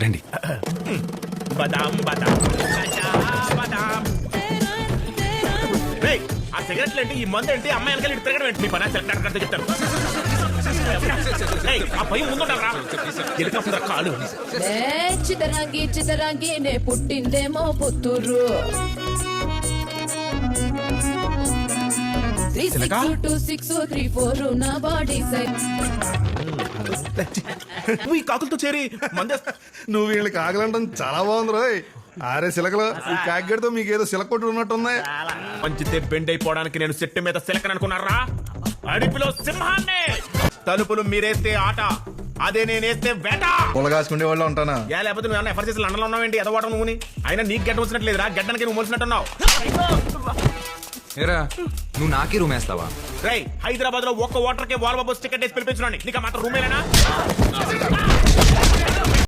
రండి. బదాం బదాం కచ్చా బదాం. రేయ్, ఆ సిగరెట్లు ఏంటి, ఈ మందు ఏంటి, అమ్మాయి వెనకాల ఇటు తిరగడం ఏంటి? మీ పని సెలెక్ట్ చెప్తాను. రేయ్, ఆ పై ముందుంటారా ఎలుకప్పుందర కాలు. చితరాంగి చితరాంగి నే పుట్టిందేమో పుత్తూరు. 362634 నా బాడీ సైజ్. నువ్వు ఈ కాకులతో చేరి మందే. నువ్వు వీళ్ళకి ఆగలంటాం చాలా బాగుంది రోయ్. ఆరే సిలకలు ఈ కాకిగడితో మీకు ఏదో సిలక కొట్టు ఉన్నట్టుంది. పంచితే బెండ్ అయిపోవడానికి నేను సెట్టు మీద సిలకని అనుకున్నారా? అడిపిలో సింహాన్నే. తలుపులు మీరేస్తే ఆట, అదే నేనేస్తే వేట. పొలగాసుకుండే వాళ్ళు ఉంటానా? యా, లేకపోతే నువ్వు ఎఫర్ చేసి లండన్లో ఉన్నావేంటి? ఎదవాటం నువ్వుని. అయినా నీకు గడ్డ వచ్చినట్లేదురా, గడ్డానికి నువ్వు మోసినట్టున్నావు. ఏరా నువ్వు నాకే రూమ్ వేస్తావా? రై, హైదరాబాద్ లో ఒక్క వాటర్ కే వాల్ బాబు టికెట్ వేసి పిలిపించడానికి నీకు మాత్రం రూమేనా?